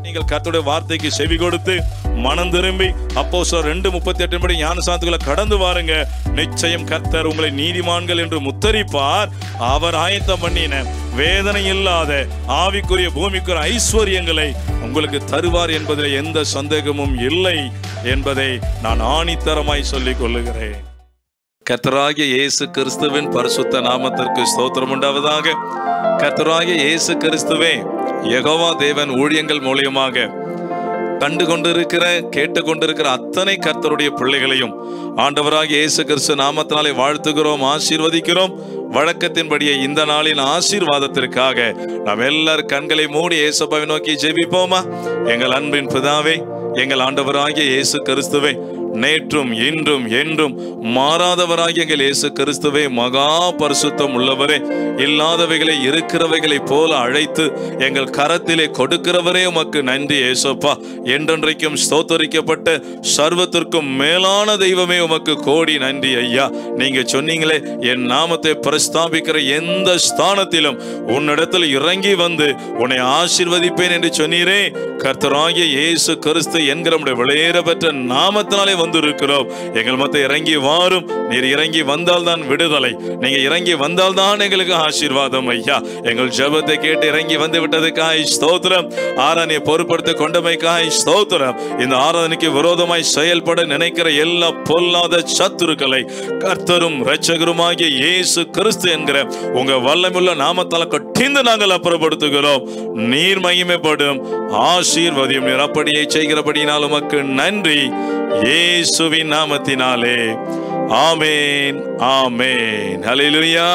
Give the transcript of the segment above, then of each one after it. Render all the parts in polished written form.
நீங்கள் கர்த்தருடைய வார்த்தைக்கு செவி கொடுத்து மனம் திரும்பி அப்போஸ்தலர் 2:38 படி ஞானஸ்நானத்துக்குள்ள கடந்து வாருங்க. நிச்சயம் கர்த்தர் உங்களை நீதிமான்கள் என்று முத்தரிப்பார். அவர் ஆயத்தம் பண்ணின வேதனை இல்லாத ஆவிக்குரிய பூமிக்குரிய ஐஸ்வர்யங்களை உங்களுக்கு தருவார் என்பதில் எந்த சந்தேகமும் இல்லை என்பதை நான் ஆணித்தரமாய் சொல்லிக் கொள்ளுகிறேன். கர்த்தராகிய இயேசு கிறிஸ்துவின் பரிசுத்த நாமத்திற்கு ஸ்தோத்திரம் உண்டாவதாக. கர்த்தராகிய இயேசு கிறிஸ்துவே யெகோவா தேவன் ஊழியங்கள் மூலியமாக கண்டு கொண்டிருக்கிற கேட்டு கொண்டிருக்கிற அத்தனை கர்த்தருடைய பிள்ளைகளையும் ஆண்டவராகிய இயேசு கிறிஸ்து நாமத்தினாலே வாழ்த்துகிறோம், ஆசீர்வதிக்கிறோம். வழக்கத்தின்படியே இந்த நாளின் ஆசீர்வாதத்திற்காக நாம் எல்லாரும் கண்களை மூடி இயேசுவை நோக்கி ஜெபிப்போமா? எங்கள் அன்பின் பிதாவே, எங்கள் ஆண்டவராகிய இயேசு கிறிஸ்துவே, நேற்றும் இன்றும் என்றும் மாறாதவராகிய எங்கள் இயேசு கிறிஸ்துவே, மகா பரிசுத்தம் உள்ளவரே, இல்லாதவைகளை இருக்கிறவைகளை போல அழைத்து எங்கள் கரத்திலே கொடுக்கிறவரே உமக்கு நன்றி இயேசுப்பா. என்றென்றைக்கும் ஸ்தோத்தரிக்கப்பட்ட சர்வத்திற்கும் மேலான தெய்வமே உமக்கு கோடி நன்றி ஐயா. நீங்க சொன்னீங்களே, என் நாமத்தை பிரஸ்தாபிக்கிற எந்த ஸ்தானத்திலும் உன்னிடத்தில் இறங்கி வந்து உன்னை ஆசீர்வதிப்பேன் என்று சொன்னீரே. கர்த்தராகிய இயேசு கிறிஸ்து என்கிற விளையேற பெற்ற நாமத்தினாலே வந்திருக்கிறோம். எங்கள் மத்த இறங்கி வாரும். நீர் இறங்கி வந்தால் தான் விடுதலை, நீங்க இறங்கி வந்தால் தான் எங்களுக்கு ஆசீர்வாதம் ஐயா. எங்கள் ஜெபத்தை கேட்டு இறங்கி வந்து விட்டதுக்காய் ஸ்தோத்திரம். ஆராதனையை பொறுப்படுத்த கொண்டமைக்காய் ஸ்தோத்திரம். இந்த ஆராதனைக்கு விரோதமாய் செயல்பட நினைக்கிற எல்லா பொல்லாத சத்துருக்களை கர்த்தரும் இரட்சகருமாகிய இயேசு கிறிஸ்து என்கிற உங்க வல்லமுள்ள நாமத்தால் கட்டிந்து நாங்கள் அப்புறப்படுத்துகிறோம். நீர் மகிமைப்படும், ஆசீர்வதியும். நீர் அப்படியே செய்கிறபடியினால் உமக்கு நன்றி, இயேசுவின் நாமத்தினாலே. ஆமென், ஆமென், ஹல்லேலூயா.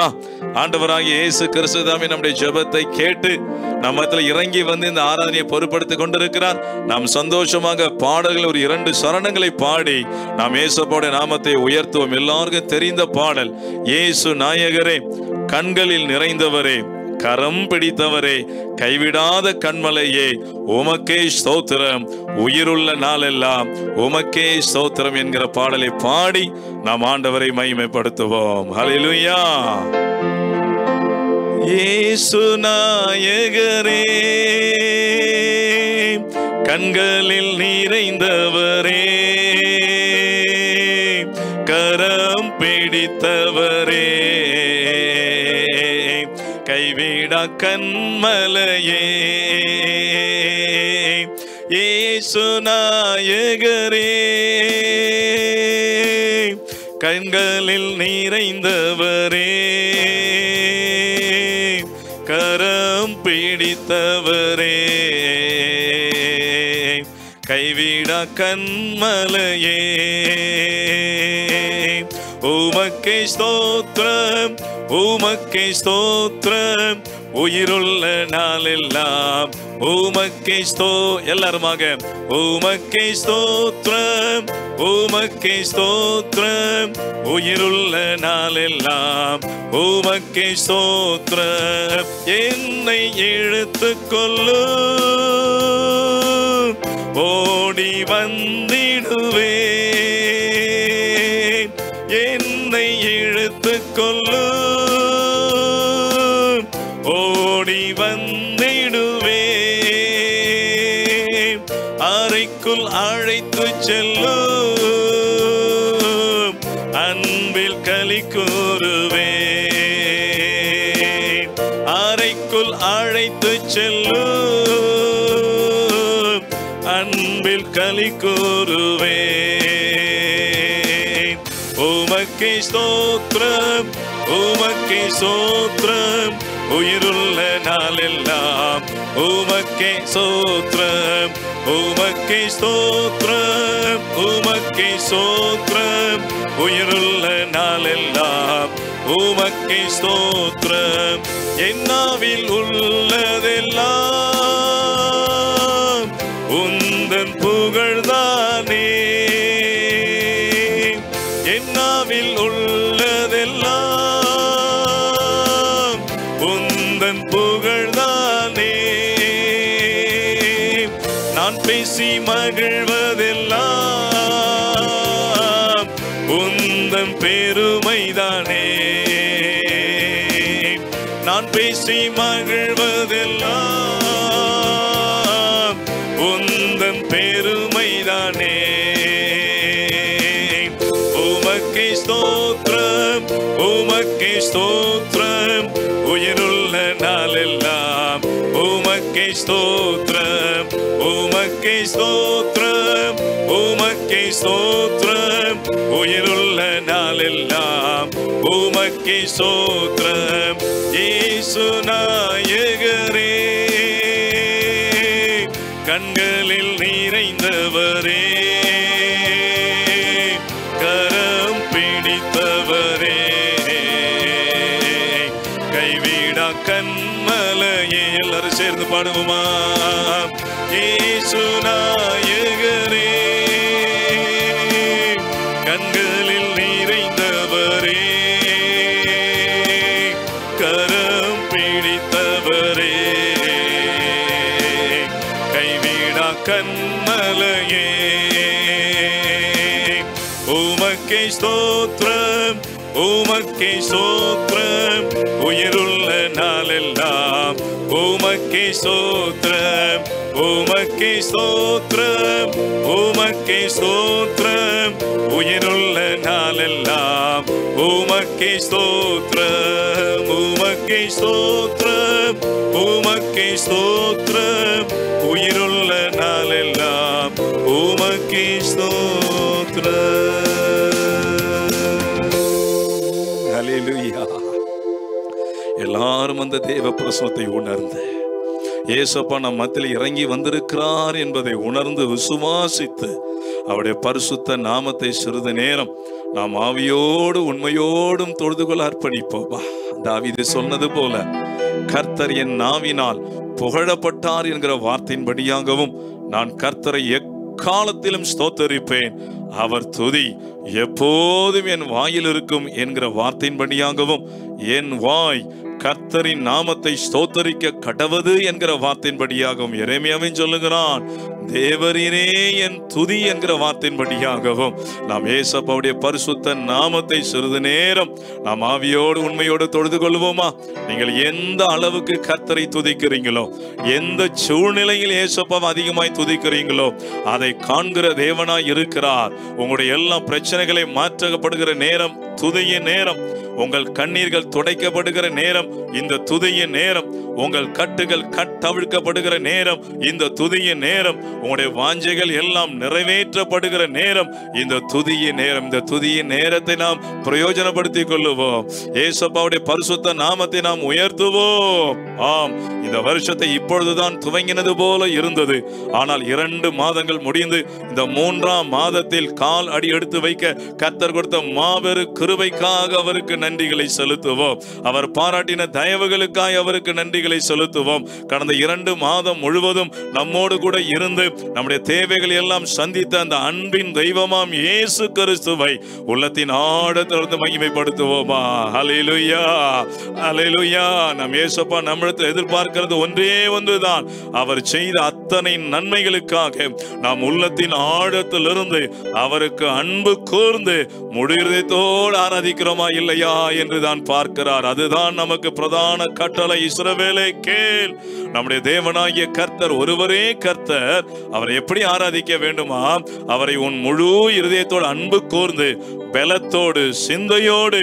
ஆண்டவராகிய இயேசு கிறிஸ்து தாமே நம்முடைய ஜெபத்தை கேட்டு நம்மத்தில் இறங்கி வந்து இந்த ஆராதனையை பொறுப்படுத்திக் கொண்டிருக்கிறார். நாம் சந்தோஷமாக பாடல்கள் ஒரு 2 சரணங்களை பாடி நாம் இயேசுவோட நாமத்தை உயர்த்துவோம். எல்லாருக்கும் தெரிந்த பாடல், இயேசு நாயகரே, கண்களில் நிறைந்தவரே, கரம் பிடித்தவரே, கைவிடாத கண்மலையே, உமக்கே ஸ்தோத்திரம், உயிருள்ள நாளெல்லாம் உமக்கே ஸ்தோத்திரம் என்கிற பாடலை பாடி நாம் ஆண்டவரை மகிமைப்படுத்துவோம். ஹல்லேலூயா. இயேசு நாயகரே, கண்களில் நிறைந்தவரே, கரம் பிடித்தவரே, கைவிடா கண்மலையே, இயேசு நாயகரே, கண்களில் நிறைந்தவரே, கரம் பிடித்தவரே, கைவிடா கண்மலையே, உமக்கே ஸ்தோத்திரம், உமக்கே ஸ்தோத்திரம், உயிருள்ள நாளெல்லாம் உமக்கே எல்லாருமாக உமக்கே ஸ்தோத்திரம், உமக்கே ஸ்தோத்திரம், உயிருள்ள நாளெல்லாம் உமக்கே ஸ்தோத்திரம். என்னை இழுத்துக் கொள்ளு, ஓடி வந்திடுவே, என்னை இழுத்துக் கொள்ளு, ஓடி வந்திடுவே, அறைக்குள் அழைத்து செல்லு, அன்பில் களி கூறுவே, அறைக்குள் அழைத்து செல்லு, அன்பில் களி கூறுவே, உமக்கே ஸ்தோத்திரம், உமக்கே ஸ்தோத்திரம், உயிருள்ள நாளெல்லாம் உமக்கே ஸ்தோத்திரம், உமக்கே ஸ்தோத்திரம், உமக்கே ஸ்தோத்திரம், உயிருள்ள நாளெல்லாம் உமக்கே ஸ்தோத்திரம். என்னாவில் உள்ளதெல்லாம் உந்தன் புகழ்தானே, என்னாவில் உள்ளதெல்லாம் உந்தன் புகழ்தானே, நான் பேசி மகிழ்வதெல்லாம் உந்தன் பெருமைதானே, நான் பேசி மகிழ்வதெல்லாம் உந்தன் பெருமைதானே. உமக்கே ஸ்தோத்திரம், உமக்கே ஸ்தோத்திரம், உயிருள்ள நாளெல்லாம் உமக்கே ஸ்தோத்திரம், உமக்கே ஸ்தோத்திரம், உமக்கே ஸ்தோத்திரம், உயிருள்ள நாளெல்லாம் உமக்கே ஸ்தோத்திரம். இயேசு நாயகரே, கண்களில் நிறைந்தவரே, கரம் பிடித்தவரே, கைவிடா கண்மலையே. எல்லாரும் சேர்ந்து பாடுவோமா? இயேசு நாயகரே, கண்களில் நிறைந்தவரே, கரம் பிடித்தவரே, கைவிடா கண்மலையே. உமக்கே ஸ்தோத்திரம், உமக்கே ஸ்தோத்திரம், உயிருள்ள நாளெல்லாம் உமக்கே ஸ்தோத்திரம், உமக்கே ஸ்தோத்திரம், உமக்கே ஸ்தோத்திரம், உயிருள்ள நாளெல்லாம் உமக்கே ஸ்தோத்திரம், உமக்கே ஸ்தோத்திரம், உமக்கே ஸ்தோத்திரம், உயிருள்ள நாளெல்லாம் உமக்கே ஸ்தோத்திரம். ஹல்லேலூயா. எல்லாரும் அந்த தேவ பிரசன்னத்தை உணர்ந்து ஏசப்பா நம் மத்தியில் இறங்கி வந்திருக்கிறார் என்பதை உணர்ந்து விசுவாசித்து அவருடைய பரிசுத்த நாமத்தை சிறிது நேரம் நாம் ஆவியோடு உண்மையோடும் தொழுதுகொள்ள அர்ப்பணிப்போமா. தாவீது சொன்னது போல, கர்த்தர் என் நாவினால் புகழப்பட்டார் என்கிற வார்த்தையின்படியாகவும் நான் கர்த்தரை எக்காலத்திலும் ஸ்தோத்தரிப்பேன், அவர் துதி எப்போதும் என் வாயில் இருக்கும் என்கிற வார்த்தையின்படியாகவும் என் வாய் கர்த்தரின் நாமத்தை ஸ்தோத்தரிக்க கடவது என்கிற வார்த்தையின்படியாகவும் எரேமியாவின் சொல்லுகிறான். தேவரீரே என் துதி என்கிற வார்த்தையின்படியாகவும் நாம் ஏசப்பாவுடைய பரிசுத்த நாமத்தை சிறிது நேரம் நாம் ஆவியோடு உண்மையோடு தொழுது கொள்வோமா? நீங்கள் எந்த அளவுக்கு கர்த்தரை துதிக்கிறீங்களோ, எந்த சூழ்நிலையில் ஏசப்பாவை அதிகமாய் துதிக்கிறீங்களோ அதை காண்கிற தேவனாய் இருக்கிறார். உங்களுடைய எல்லா பிரச்சனைகளை மாற்றப்படுகிற நேரம் துதியின் நேரம், உங்கள் கண்ணீர்கள் துடைக்கப்படுகிற நேரம் இந்த துதியின் நேரம், உங்கள் கட்டுகள் கட்டவிழ்க்கப்படுகிற நேரம் இந்த துதியின் நேரம், உங்களுடைய வாஞ்சைகள் எல்லாம் நிறைவேற்றப்படுகிற நேரம் இந்த துதியின் நேரம். இந்த துதியின் நேரத்தை நாம் பிரயோஜனப்படுத்திக் கொள்ளுவோம். ஏசப்பாவுடைய பரிசுத்த நாமத்தை நாம் உயர்த்துவோம். ஆம், இந்த வருஷத்தை இப்பொழுதுதான் துவங்கினது போல இருந்தது. ஆனால் 2 மாதங்கள் முடிந்து இந்த 3ஆம் மாதத்தில் கால் அடி எடுத்து வைக்க கர்த்தர் கொடுத்த மாபெரும் கிருபைக்காக அவருக்கு நன்றிகளை செலுத்துவோம். அவர் பாராட்டின தயவுகளுக்காக அவருக்கு நன்றிகளை செலுத்துவோம். கடந்த 2 மாதம் முழுவதும் நம்மோடு கூட இருந்து நம்முடைய தேவைகளை எல்லாம் சந்தித்த அந்த அன்பின் தெய்வமாம் இயேசு கிறிஸ்துவை உள்ளத்தின் ஆழத்திலிருந்து மகிமைப்படுத்துவோமா? ஹல்லேலூயா, ஹல்லேலூயா. நம் இயேசுப்பா நம்மிடத்தில் எதிர்பார்க்கிறது ஒன்றே ஒன்றுதான். அவர் செய்த அத்தனை நன்மைகளுக்காக நாம் உள்ளத்தின் ஆழத்திலிருந்து அவருக்கு அன்பு கூர்ந்து முடிவுதோடு ஆராதிக்கிறோமா இல்லையா என்று தான் பார்க்கிறார். அதுதான் நமக்கு பிரதான கட்டளை. இஸ்ரவேலே கேள், நம்முடைய தேவனாகிய கர்த்தர் ஒருவரே கர்த்தர். அவரை எப்படி ஆராதிக்க வேண்டுமா? அவரை உன் முழு இருதயத்தோடு அன்பு கூர்ந்து பலத்தோடு சிந்தையோடு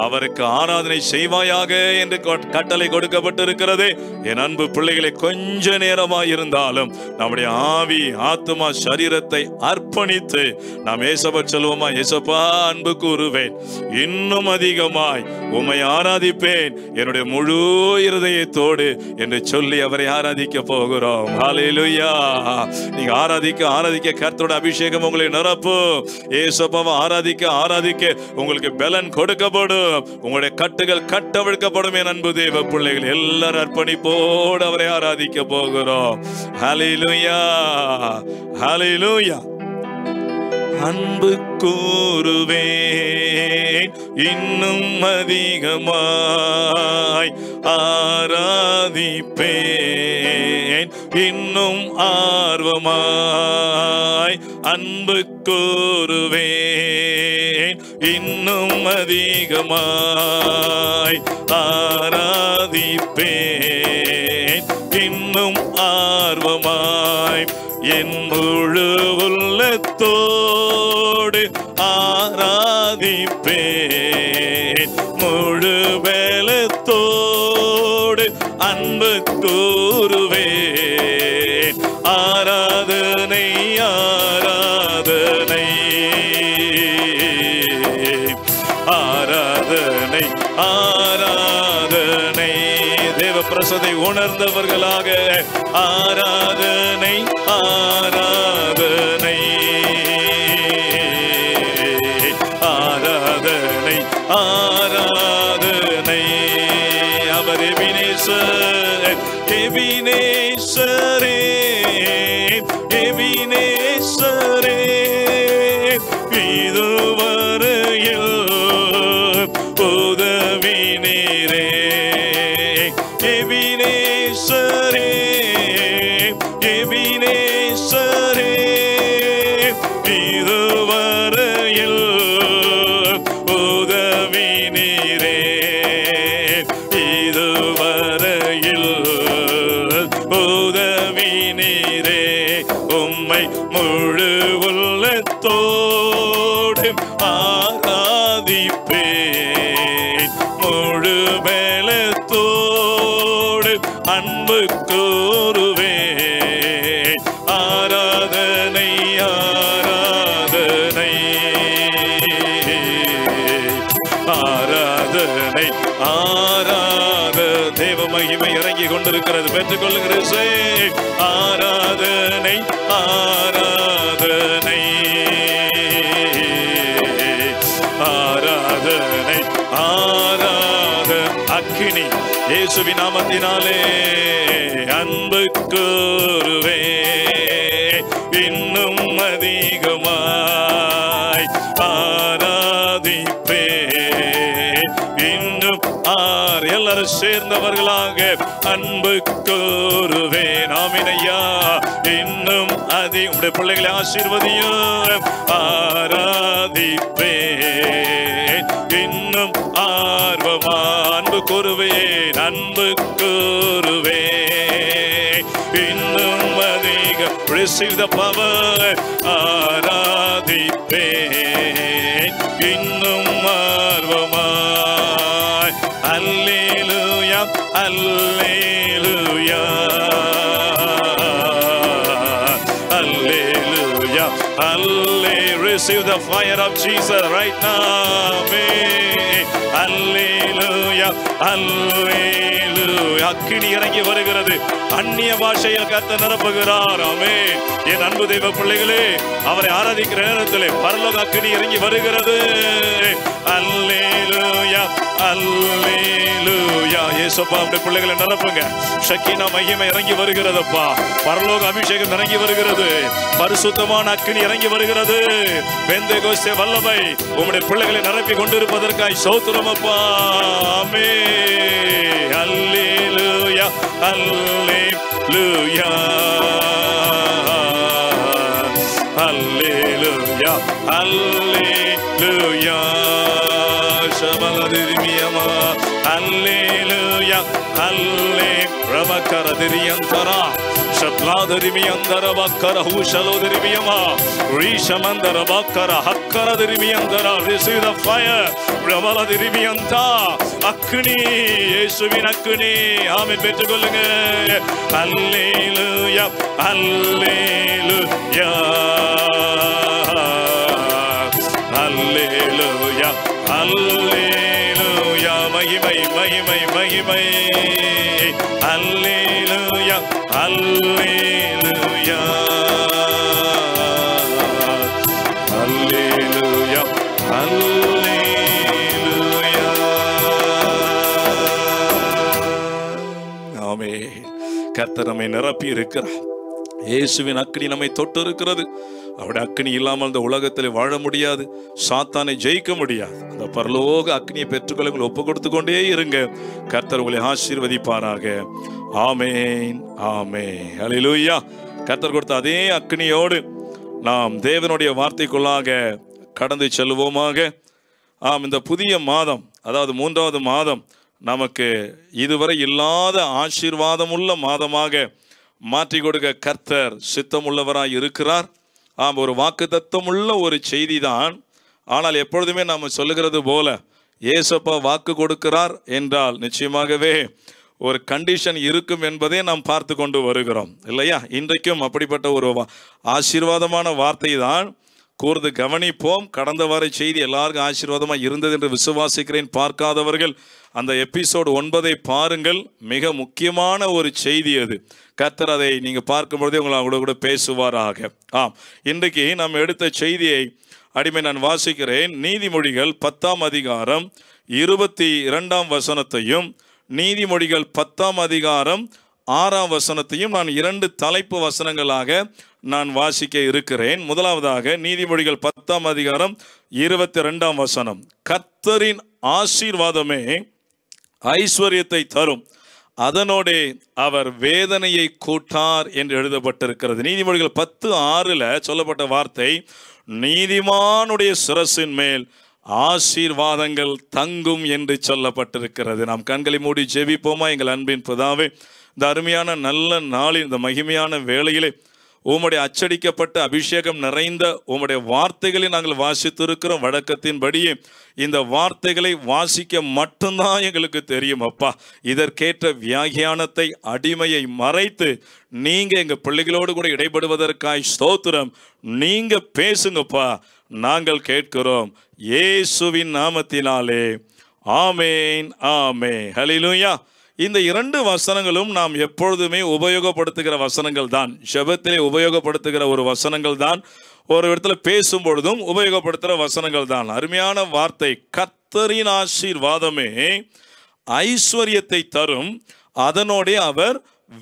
அவருக்கு ஆராதனை செய்வாயாக என்று கட்டளை கொடுக்கப்பட்டிருக்கிறது. என் அன்பு பிள்ளைகளை, கொஞ்ச நேரமாய் இருந்தாலும் நம்முடைய ஆவி ஆத்துமா சரீரத்தை அர்ப்பணித்து நாம் ஏசப்பா சொல்லுவோமா? ஏசப்பா, அன்பு கூறுவேன், இன்னும் அதிகமாய் உம்மை ஆராதிப்பேன் என்னுடைய முழு இருதயத்தோடு என்று சொல்லி அவரை ஆராதிக்க போகிறோம். ஹல்லேலூயா. நீங்க ஆராதிக்க ஆராதிக்க கர்த்தரோட அபிஷேகம் உங்களை நிரப்பும். ஏசப்பாவை ஆராதிக்க ஆராதிக்க உங்களுக்கு பலன் கொடுக்கப்படும். உங்களுடைய கட்டுகள் கட்டவிழ்க்கப்படும். என் அன்பு தேவ பிள்ளைகள், எல்லாரும் அர்ப்பணிப்போடு அவரை ஆராதிக்க போகிறோம். ஹல்லேலூயா, ஹல்லேலூயா. அன்பு கூறுவேன் இன்னும் அதிகமாய், ஆராதிப்பேன் இன்னும் ஆர்வமாய். அன்பு கூறுவேன் இன்னும் அதிகமாய், ஆராதிப்பேன் இன்னும் ஆர்வமாய். என் முழு உள்ளத்தோடு ஆராதிப்பேன், முழு பலத்தோடு அன்பு கூறுவேன். ஆராதனை ஆராதனை ஆராதனை ஆராதனை, தேவ பிரசதை உணர்ந்தவர்களாக ஆராதனை ஆராதனை ஆராதனை ஆராதனை. அவர் எபினேசர், எபினேசரே எபினேசரே, இதுவரையில் உதவினீரே. எபினேசரே எபினேசரே, இதுவரையில் உதவினீரே. இதுவரையில் உதவினீரே. உம்மை முழு உள்ளத்தோடு ஆராதிப்பேன், முழு பலத்தோடு அன்பு கூறுவேன். ஆராதனை ஆராதனை ஆராதனை ஆராத, தேவ மகிமை இறங்கி கொண்டிருக்கிறது. பெற்றுக் கொள்ளுகிறது. ஆராதனை ஆராதனை ஆராதனை ஆராத. அக்கினி இயேசுவின் நாமத்தினாலே அன்பு கூறுவே, இன்னும் அதிகமாய் ஆராதிப்பே, இன்னும் எல்லாரும் சேர்ந்தவர்களாக அன்பு கூறுவேன். ஆமென் ஐயா. இன்னும் உடைய பிள்ளைகளை ஆசீர்வதியும். ஆராதிப்பேன், இன்னும் ஆர்வமா அன்பு கூறுவேன், அன்பு கூறுவேன், இன்னும் அதிக. Receive the power. ஆராதிப்பேன், இன்னும் ஆர்வமாய். அல்லேலூயா அல்லேலூயா அல்லேலூயா அல்லே. Receive the fire of Jesus right now. அல்லேலூயா அல்லேலூயா. அக்கினி இறங்கி வருகிறது. அந்நிய பாஷையில் கர்த்தர் நிரப்புகிறார். ஆமென். என் அன்பு தெய்வ பிள்ளைகளே, அவரை ஆராதிக்கிற நேரத்தில் பரலோக அக்கினி இறங்கி வருகிறது. அல்லேலூயா அல்லேலூயா. இயேசுப்பா, அப்படி பிள்ளைகளை நிரப்புங்க. ஷக்கீனா மகிமை இறங்கி வருகிறதுப்பா. பரலோக அபிஷேகம் இறங்கி வருகிறது. பரிசுத்தமான அக்கினி இறங்கி வருகிறது. பெந்தேகோஸ்தே வல்லமை உம்முடைய பிள்ளைகளை நிரப்பி கொண்டிருப்பதற்காய் ஸ்தோத்திரம் அப்பா. ஆமென். அல்லேலூயா அல்லேலூயா அல்லேலூயா அல்லேலூயா. ஷபலதிரிமியமா அல்லேலூயா அல்லே. பிரமகரதிரியந்தரா ஷப்லாதரிமியந்தர பக்கர ஹூஷலோதரிமியமா ரீஷமந்தர பக்கர ஹக்கரதிரிமியந்தர. Receive the fire. பிரமலதிரிமியந்தா. அக்னி, இயேசுவின் அக்னி. ஆமென். பெற்றுக் கொள்ளுங்க. அல்லேலூயா அல்லேலூயா அல்லேலூயா அல்லேலூயா. மகிமை மகிமை மகிமை. அல்லேலூயா அல்லேலூயா அல்லேலூயா அல்லேலூயா. ஆமென். கர்த்தர் நம்மை நிரப்பி இருக்கிறார். இயேசுவின் அக்கினி நம்மை தொட்டு இருக்கிறது. அவருடைய அக்கினி இல்லாமல் இந்த உலகத்தில் வாழ முடியாது. சாத்தானை ஜெயிக்க முடியாது. அந்த பரலோக அக்கினியை பெற்றுக்கொள்ள ஒப்பு கொடுத்து கொண்டே இருங்க. கர்த்தர் உங்களை ஆசீர்வதிப்பாராக. ஆமென் ஆமென். ஹல்லேலூயா. கர்த்தர் கொடுத்த அதே அக்கினியோடு நாம் தேவனுடைய வார்த்தைக்குள்ளாக கடந்து செல்வோமாக. இந்த புதிய மாதம், அதாவது 3வது மாதம், நமக்கு இதுவரை இல்லாத ஆசீர்வாதமுள்ள மாதமாக மாற்றி கொடுக்க கர்த்தர் சித்தமுள்ளவராய் இருக்கிறார். ஆம், ஒரு வாக்குத்தத்தமுள்ள ஒரு செய்தி தான். ஆனால் எப்பொழுதுமே நாம் சொல்லுகிறது போல ஏசப்பா வாக்கு கொடுக்கிறார் என்றால் நிச்சயமாகவே ஒரு கண்டிஷன் இருக்கும் என்பதை நாம் பார்த்து கொண்டு வருகிறோம் இல்லையா? இன்றைக்கும் அப்படிப்பட்ட ஒரு ஆசீர்வாதமான வார்த்தை தான் கூர்ந்து கவனிப்போம். கடந்த வார செய்தி எல்லாருக்கும் ஆசீர்வாதமாக இருந்தது என்று விசுவாசிக்கிறேன். பார்க்காதவர்கள் அந்த எபிசோடு 9 பாருங்கள். மிக முக்கியமான ஒரு செய்தி அது. கர்த்தர் அதை நீங்கள் பார்க்கும்பொழுதே உங்களை கூட பேசுவாராக. இன்றைக்கு நாம் எடுத்த செய்தியை அடிமை நான் வாசிக்கிறேன். நீதிமொழிகள் 10ஆம் அதிகாரம் 22ஆம் வசனத்தையும் நீதிமொழிகள் 10ஆம் அதிகாரம் 6ஆம் வசனத்தையும் நான் 2 தலைப்பு வசனங்களாக நான் வாசிக்க இருக்கிறேன். முதலாவதாக நீதிமொழிகள் 10ஆம் அதிகாரம் 22ஆம் வசனம். கர்த்தரின் ஆசீர்வாதமே ஐஸ்வர்யத்தை தரும், அதனோடே அவர் வேதனையை கூட்டார் என்று எழுதப்பட்டிருக்கிறது. நீதிமொழிகள் 10:6 சொல்லப்பட்ட வார்த்தை, நீதிமானுடைய சிரசின் மேல் ஆசீர்வாதங்கள் தங்கும் என்று சொல்லப்பட்டிருக்கிறது. நாம் கண்களை மூடி ஜெபிப்போமா? எங்கள் அன்பின் பிதாவே, இந்த அருமையான நல்ல நாளில் இந்த மகிமையான வேளையிலே உம்முடைய அச்சடிக்கப்பட்ட அபிஷேகம் நிறைந்த உம்முடைய வார்த்தைகளை நாங்கள் வாசித்திருக்கிறோம். வழக்கத்தின்படியே இந்த வார்த்தைகளை வாசிக்க மட்டும்தான் எங்களுக்கு தெரியும் அப்பா. இதற்கேற்ற வியாகியானத்தை அடிமையை மறைத்து நீங்க எங்க பிள்ளைகளோடு கூட இடைபடுவதற்காய் ஸ்தோத்திரம். நீங்க பேசுங்கப்பா, நாங்கள் கேட்கிறோம் இயேசுவின் நாமத்தினாலே. ஆமேன், ஆமேன், ஹல்லேலூயா. இந்த 2 வசனங்களும் நாம் எப்பொழுதுமே உபயோகப்படுத்துகிற வசனங்கள் தான். ஜெபத்திலே உபயோகப்படுத்துகிற ஒரு வசனங்கள் தான். ஒரு இடத்துல பேசும் பொழுதும் உபயோகப்படுத்துகிற வசனங்கள் தான். அருமையான வார்த்தை. கர்த்தரின் ஆசீர்வாதமே ஐஸ்வர்யத்தை தரும், அதனோட அவர்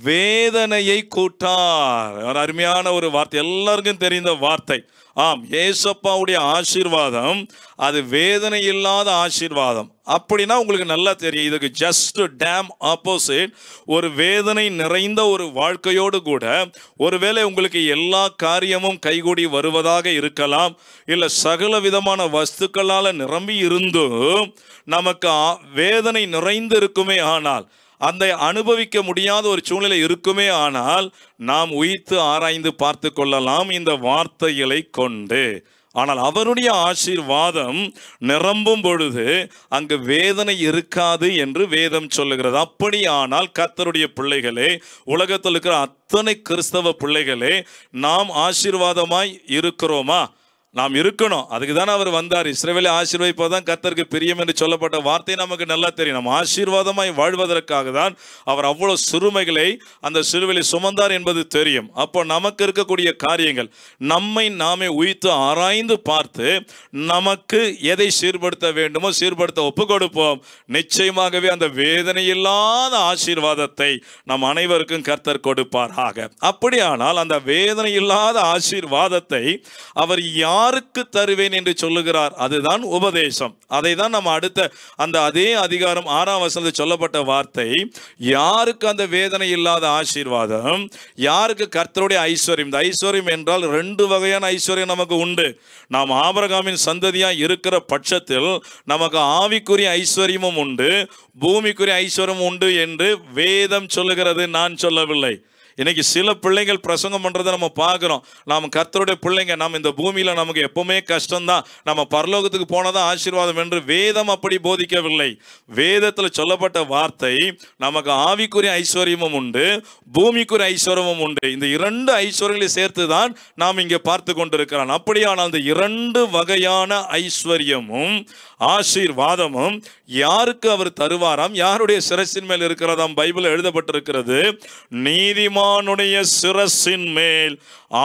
வேதனையை கூட்டார். அருமையான ஒரு வார்த்தை, எல்லாருக்கும் தெரிந்த வார்த்தை. ஆம், ஏசப்பாவுடைய ஆசீர்வாதம் அது வேதனை இல்லாத ஆசீர்வாதம். அப்படின்னா உங்களுக்கு நல்லா தெரியும், இதுக்கு ஜஸ்ட் டேம் ஆப்போசிட். ஒரு வேதனை நிறைந்த ஒரு வாழ்க்கையோடு கூட ஒருவேளை உங்களுக்கு எல்லா காரியமும் கைகூடி வருவதாக இருக்கலாம், இல்லை சகல விதமான வஸ்துக்களால் நிரம்பி இருந்தும் நமக்கு வேதனை நிறைந்து இருக்குமே ஆனால், அந்த அனுபவிக்க முடியாத ஒரு சூழ்நிலை இருக்குமே ஆனால், நாம் உயிர்த்து ஆராய்ந்து பார்த்து கொள்ளலாம் இந்த வார்த்தைகளை கொண்டு. ஆனால் அவருடைய ஆசீர்வாதம் நிரம்பும் பொழுது அங்கு வேதனை இருக்காது என்று வேதம் சொல்லுகிறது. அப்படியானால் கர்த்தருடைய பிள்ளைகளே, உலகத்தில் இருக்கிற அத்தனை கிறிஸ்தவ பிள்ளைகளே, நாம் ஆசீர்வாதமாய் இருக்கிறோமா? நாம் இருக்கணும். அதுக்கு தானே அவர் வந்தார். இஸ்ரவேலை ஆசீர்வதிப்பதான் கர்த்தருக்கு பிரியம் என்று சொல்லப்பட்ட வார்த்தை நமக்கு நல்லா தெரியும். நம்ம ஆசீர்வாதமாய் வாழ்வதற்காக தான் அவர் அவ்வளவு சிறுமைகளை அந்த சிலுவையில் சுமந்தார் என்பது தெரியும். அப்போ நமக்கு இருக்கக்கூடிய காரியங்கள் நம்மை நாமே உய்த்து ஆராய்ந்து பார்த்து நமக்கு எதை சீர்படுத்த வேண்டுமோ சீர்படுத்த ஒப்பு கொடுப்போம். நிச்சயமாகவே அந்த வேதனை இல்லாத ஆசீர்வாதத்தை நம் அனைவருக்கும் கர்த்தர் கொடுப்பாராக. அப்படியானால் அந்த வேதனை இல்லாத ஆசீர்வாதத்தை அவர் யாருக்கு தருவேன் என்று சொல்லுகிறார்? அதுதான் உபதேசம். அதை தான் நம்ம அடுத்த அந்த அதே அதிகாரம் 6ஆம் வசனத்தில் சொல்லப்பட்ட வார்த்தை. யாருக்கு அந்த வேதனை இல்லாத ஆசீர்வாதம்? யாருக்கு கர்த்தருடைய ஐஸ்வர்யம்? இந்த ஐஸ்வர்யம் என்றால் 2 வகையான ஐஸ்வர்யம் நமக்கு உண்டு. நாம் ஆபிரகாமின் சந்ததியாக இருக்கிற பட்சத்தில் நமக்கு ஆவிக்குரிய ஐஸ்வர்யமும் உண்டு, பூமிக்குரிய ஐஸ்வர்யம் உண்டு என்று வேதம் சொல்லுகிறது, நான் சொல்லவில்லை. இன்னைக்கு சில பிள்ளைகள் பிரசங்கம் பண்றதை நம்ம பார்க்கிறோம். நாம் கர்த்தருடைய பிள்ளைங்க, நாம் இந்த பூமியில நமக்கு எப்பவுமே கஷ்டம்தான், நம்ம பரலோகத்துக்கு போனதான் ஆசீர்வாதம் என்று வேதம் அப்படி போதிக்கவில்லை. வேதத்துல சொல்லப்பட்ட வார்த்தை, நமக்கு ஆவிக்குரிய ஐஸ்வர்யமும் உண்டு, பூமிக்குரிய ஐஸ்வர்யமும் உண்டு. இந்த 2 ஐஸ்வர்யங்களை சேர்த்து தான் நாம் இங்கே பார்த்து கொண்டிருக்கிறோம். அப்படியானால் அந்த 2 வகையான ஐஸ்வர்யமும் ஆசீர்வாதமும் யாருக்கு அவர் தருவாராம்? யாருடைய சிரசின் மேல் இருக்கிறதாம்? பைபிள் எழுதப்பட்டிருக்கிறது, நீதிமானுடைய சிரசின் மேல்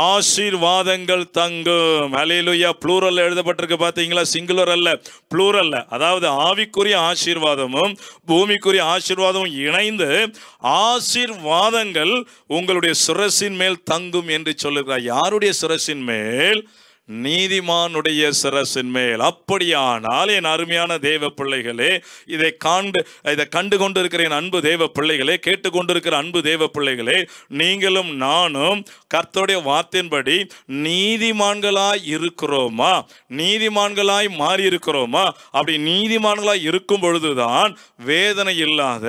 ஆசீர்வாதங்கள் தங்கும். ஹல்லேலூயா. ப்ளூரல் எழுதப்பட்டிருக்கு, பார்த்தீங்களா? சிங்குலர் அல்ல, ப்ளூரல். அதாவது ஆவிக்குரிய ஆசீர்வாதமும் பூமிக்குரிய ஆசீர்வாதமும் இணைந்து ஆசீர்வாதங்கள் உங்களுடைய சிரசின் மேல் தங்கும் என்று சொல்லுகிறார். யாருடைய சிரசின் மேல்? நீதிமானுடைய சிரசின் மேல். அப்படியானால் என் அருமையான தேவ பிள்ளைகளே, இதை கண்டு கொண்டிருக்கிற என் அன்பு தேவ பிள்ளைகளே, கேட்டுக்கொண்டிருக்கிற அன்பு தேவ பிள்ளைகளே, நீங்களும் நானும் கர்த்தருடைய வார்த்தையின்படி நீதிமான்களாய் இருக்கிறோமா? நீதிமான்களாய் மாறி இருக்கிறோமா? அப்படி நீதிமான்களாய் இருக்கும் பொழுதுதான் வேதனை இல்லாத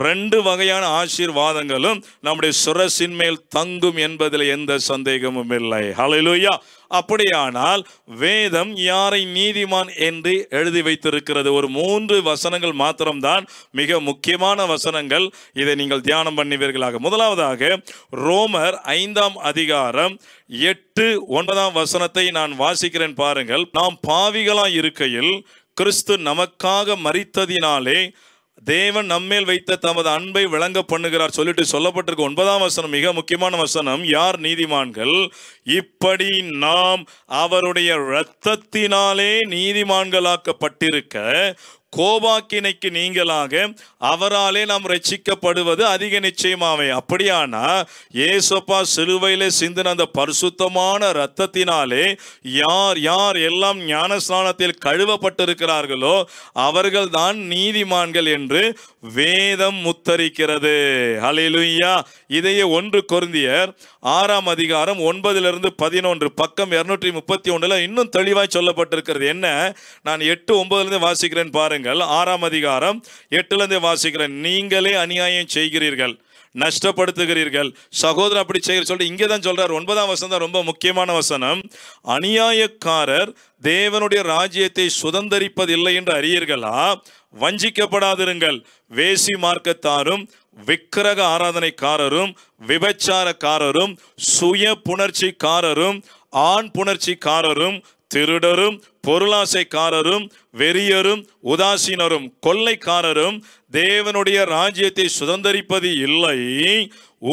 2 வகையான ஆசீர்வாதங்களும் நம்முடைய சிரசின் மேல் தங்கும் என்பதில் எந்த சந்தேகமும் இல்லை. ஹல்லேலூயா. அப்படியானால் வேதம் யாரை நீதிமான் என்று எழுதி வைத்திருக்கிறது? ஒரு 3 வசனங்கள் மாத்திரம்தான் மிக முக்கியமான வசனங்கள். இதை நீங்கள் தியானம் பண்ணுவீர்களாக. முதலாவதாக ரோமர் 5ஆம் அதிகாரம் 8-9 வசனத்தை நான் வாசிக்கிறேன் பாருங்கள். நாம் பாவிகளாய் இருக்கையில் கிறிஸ்து நமக்காக மரித்ததினாலே தேவன் நம்மேல் வைத்த தமது அன்பை விளங்க பண்ணுகிறார் சொல்லிட்டு சொல்லப்பட்டிருக்க 9ஆம் வசனம் மிக முக்கியமான வசனம். யார் நீதிமான்கள்? இப்படி நாம் அவருடைய இரத்தத்தினாலே நீதிமான்களாக்கப்பட்டிருக்க கோபாக்கினைக்கு நீங்களாக அவராலே நாம் ரட்சிக்கப்படுவது அதிக நிச்சயமாவே. அப்படியானா ஏசப்பா சிலுவையிலே சிந்தின அந்த பரிசுத்தமான இரத்தத்தினாலே யார் யார் எல்லாம் ஞானஸ்நானத்தில் கழுவப்பட்டிருக்கிறார்களோ அவர்கள் தான் நீதிமான்கள் என்று வேதம் முத்தரிக்கிறது. ஹல்லேலூயா. இதையே 1 கொரிந்தியர் 6ஆம் அதிகாரம் 9-11 பக்கம் 231 இன்னும் தெளிவாய் சொல்லப்பட்டிருக்கிறது. என்ன? நான் 8-9 வாசிக்கிறேன் பாருங்கள். 6ஆம் அதிகாரம் 8 வாசிக்கிறேன். நீங்களே அநியாயம் செய்கிறீர்கள், நஷ்டப்படுத்துகிறீர்கள், சகோதரர் அப்படி செய்கிற சொல்லிட்டு இங்கே தான் சொல்றார். 9ஆம் வசனம் தான் ரொம்ப முக்கியமான வசனம். அநியாயக்காரர் தேவனுடைய ராஜ்யத்தை சுதந்தரிப்பதில்லை என்று அறியீர்களா? வஞ்சிக்கப்படாதிருங்கள். வேசி மார்க்கத்தாரும் விக்கிரக ஆராதனைக்காரரும் விபச்சாரக்காரரும் சுய புணர்ச்சிக்காரரும் ஆண் புணர்ச்சிக்காரரும் திருடரும் பொருளாசைக்காரரும் வெறியரும் உதாசீனரும் கொள்ளைக்காரரும் தேவனுடைய ராஜ்யத்தை சுதந்தரிப்பது இல்லை.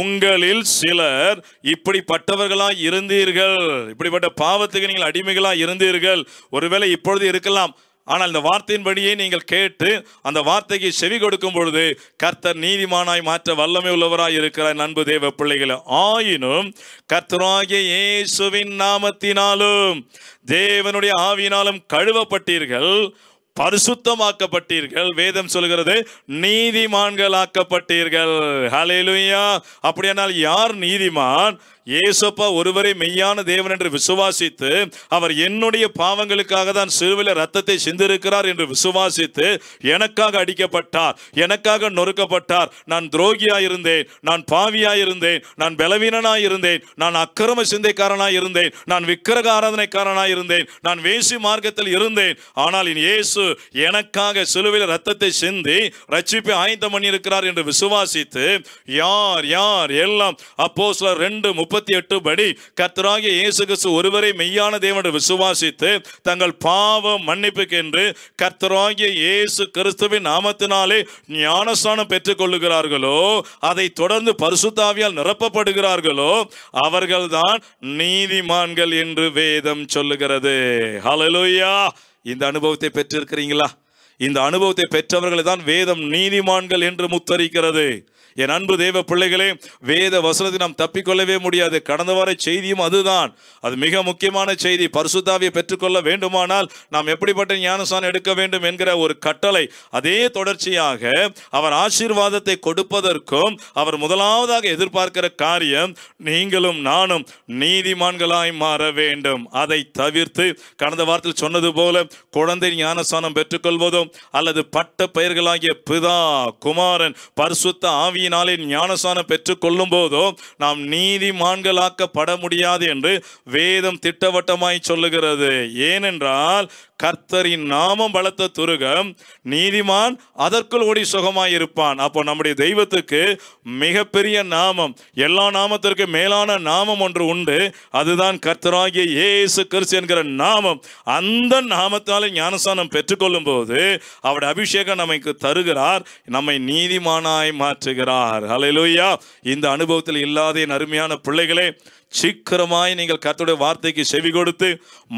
உங்களில் சிலர் இப்படிப்பட்டவர்களாய் இருந்தீர்கள். இப்படிப்பட்ட பாவத்துக்கு நீங்கள் அடிமைகளாய் இருந்தீர்கள். ஒருவேளை இப்பொழுது இருக்கலாம். ஆனால் இந்த வார்த்தையின்படியே நீங்கள் கேட்டு அந்த வார்த்தைக்கு செவி கொடுக்கும் பொழுது கர்த்தர் நீதிமானாய் மாற்ற வல்லமை உள்ளவராய் இருக்கிறார். அன்பு தேவ பிள்ளைகளே, ஆயினும் கர்த்தராகிய இயேசுவின் நாமத்தினாலும் தேவனுடைய ஆவியினாலும் கழுவப்பட்டீர்கள், பரிசுத்தமாக்கப்பட்டீர்கள். வேதம் சொல்கிறது நீதிமான்களாக்கப்பட்டீர்கள். ஹல்லேலூயா. அப்படியானால் யார் நீதிமான்? ஏசப்பா ஒருவரே மெய்யான தேவன் என்று விசுவாசித்து அவர் என்னுடைய பாவங்களுக்காக தான் சிலுவையில் இரத்தத்தை சிந்திருக்கிறார் என்று விசுவாசித்து எனக்காக அடிக்கப்பட்டார், எனக்காக நொறுக்கப்பட்டார். நான் துரோகியாய் இருந்தேன், நான் பாவியாய் இருந்தேன், நான் பலவீனனாய் இருந்தேன், நான் அக்கிரம சிந்தைக்காரனாய் இருந்தேன், நான் விக்கிரக ஆராதனைக்காரனாய் இருந்தேன், நான் வேசி மார்க்கத்தில் இருந்தேன். ஆனால் இயேசு எனக்காக சிலுவையில் இரத்தத்தை சிந்தி ரட்சிப்பை ஆயத்தம் பண்ணியிருக்கிறார் என்று விசுவாசித்து யார் யார் எல்லாம் அப்போஸ்தலர் 2:38 படி கர்த்தராகிய இயேசு கிறிஸ்து ஒருவரே மெய்யான தேவன் என்று விசுவாசித்து தங்கள் பாவ மன்னிப்புக்கென்று கர்த்தராகிய இயேசு கிறிஸ்துவின் நாமத்தினாலே ஞானஸ்நானம் பெற்றுக் கொள்ளுகிறார்களோ, அதை தொடர்ந்து பரிசுத்த ஆவியால் நிரப்பப்படுகிறார்களோ அவர்கள்தான் நீதிமான்கள் என்று வேதம் சொல்லுகிறது. ஹல்லேலூயா. இந்த அனுபவத்தை பெற்றிருக்கிறீங்களா? இந்த அனுபவத்தை பெற்றவர்களை தான் வேதம் நீதிமான்கள் என்று முத்தரிக்கிறது. என் அன்பு தேவ பிள்ளைகளே, வேத வசனத்தை நாம் தப்பிக்கொள்ளவே முடியாது. கடந்த வார செய்தியும் அதுதான். அது மிக முக்கியமான செய்தி. பரிசுத்த ஆவியை பெற்றுக்கொள்ள வேண்டுமானால் நாம் எப்படிப்பட்ட ஞானஸ்நானம் எடுக்க வேண்டும் என்கிற ஒரு கட்டளை. அதே தொடர்ச்சியாக அவர் ஆசீர்வாதத்தை கொடுப்பதற்கும் அவர் முதலாவதாக எதிர்பார்க்கிற காரியம் நீங்களும் நானும் நீதிமான்களாய் மாற வேண்டும். அதை தவிர்த்து கடந்த வாரத்தில் சொன்னது போல குழந்தை ஞானஸ்நானம் பெற்றுக்கொள்வதும் அல்லது பட்ட பெயர்களாகிய பிதா குமாரன் பரிசுத்த ஆவி ஞானஸ்நானம் பெற்றுக் கொள்ளும் போதோ நாம் நீதிமான்களாக்கப்பட முடியாது என்று வேதம் திட்டவட்டமாய் சொல்லுகிறது. ஏனென்றால் கர்த்தரின் நாமம் பலத்த துருகம், நீதிமான் அதற்குள் ஓடி சுகமாய் இருப்பான். அப்போ நம்முடைய தெய்வத்துக்கு மிகப்பெரிய நாமம், எல்லா நாமத்திற்கு மேலான நாமம் ஒன்று உண்டு. அதுதான் கர்த்தராகிய இயேசு கிறிஸ்து என்கிற நாமம். அந்த நாமத்தாலே ஞானஸ்நானம் பெற்றுக்கொள்ளும் போது அவருடைய அபிஷேகம் நமக்கு தருகிறார், நம்மை நீதிமானாய் மாற்றுகிறார். ஹல்லேலூயா. இந்த அனுபவத்தில் இல்லாத என் அருமையான பிள்ளைகளே, சீக்கிரமாய் நீங்கள் கர்த்தருடைய வார்த்தைக்கு செவி கொடுத்து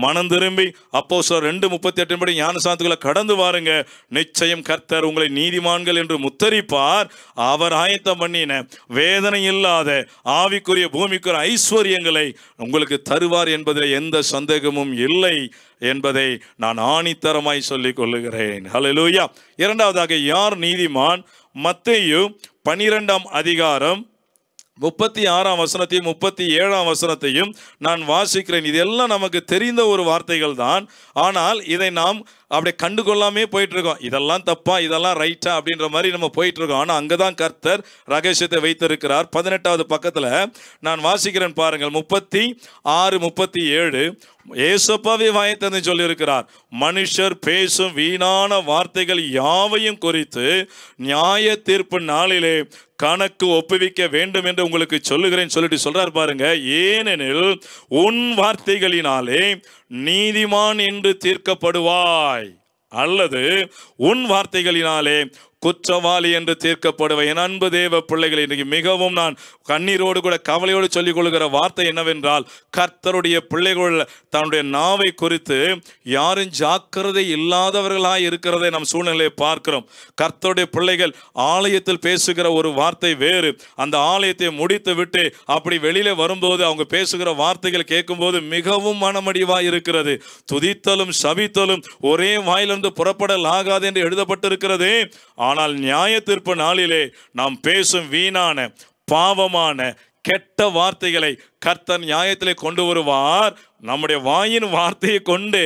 மனம் திரும்பி அப்போஸ்தலர் 2:38 படி ஞானஸ்நானத்துக்குள்ள கடந்து வாருங்க. நிச்சயம் கர்த்தர் உங்களை நீதிமான்கள் என்று முத்தரிப்பார். அவர் ஆயத்தம் பண்ணின வேதனை இல்லாத ஆவிக்குரிய பூமிக்குரிய ஐஸ்வர்யங்களை உங்களுக்கு தருவார் என்பதில் எந்த சந்தேகமும் இல்லை என்பதை நான் ஆணித்தரமாய் சொல்லிக் கொள்ளுகிறேன். ஹல்லேலூயா. இரண்டாவதாக, யார் நீதிமான்? மத்தேயு 12ஆம் அதிகாரம் 36ஆம் வசனத்தையும் 37ஆம் வசனத்தையும் நான் வாசிக்கிறேன். இதெல்லாம் நமக்கு தெரிந்த ஒரு வார்த்தைகள் தான். ஆனால் இதை நாம் அப்படியே கண்டுகொள்ளாமே போயிட்டு இருக்கோம். இதெல்லாம் தப்பா, இதெல்லாம் ரைட்டா அப்படின்ற மாதிரி நம்ம போயிட்டு இருக்கோம். ஆனால் அங்கதான் கர்த்தர் ரகசியத்தை வைத்திருக்கிறார். 18வது பக்கத்துல நான் வாசிக்கிறேன் பாருங்கள். 36, 37 ஏசப்பாவே வாயத்தந்து சொல்லியிருக்கிறார். மனுஷர் பேசும் வீணான வார்த்தைகள் யாவையும் குறித்து நியாய தீர்ப்பு நாளிலே கணக்கு ஒப்புவிக்க வேண்டும் என்று உங்களுக்கு சொல்லுகிறேன் சொல்லிட்டு சொல்றார் பாருங்க. ஏனெனில் உன் வார்த்தைகளினாலே நீதிமான் என்று தீர்க்கப்படுவாய், அல்லது உன் வார்த்தைகளினாலே குற்றவாளி என்று தீர்க்கப்படுவ. என் அன்பு தேவ பிள்ளைகளை, இன்றைக்கு மிகவும் நான் கண்ணீரோடு கூட கவலையோடு சொல்லிக் கொள்ளுகிற வார்த்தை என்னவென்றால், கர்த்தருடைய பிள்ளைகள் தன்னுடைய நாவை குறித்து யாரும் ஜாக்கிரதை இல்லாதவர்களாய் இருக்கிறதை நம் சூழ்நிலையை பார்க்கிறோம். கர்த்தருடைய பிள்ளைகள் ஆலயத்தில் பேசுகிற ஒரு வார்த்தை வேறு. அந்த ஆலயத்தை முடித்து விட்டு அப்படி வெளியில வரும்போது அவங்க பேசுகிற வார்த்தைகள் கேட்கும்போது மிகவும் மனமடிவாய் இருக்கிறது. துதித்தலும் சபித்தலும் ஒரே வாயிலிருந்து புறப்படலாகாது என்று எழுதப்பட்டிருக்கிறது. ஆனால் நியாய தீர்ப்பு நாளிலே நாம் பேசும் வீணான பாவமான கெட்ட வார்த்தைகளை கர்த்தர் நியாயத்திலே கொண்டு வருவார். நம்முடைய வாயின் வார்த்தையை கொண்டு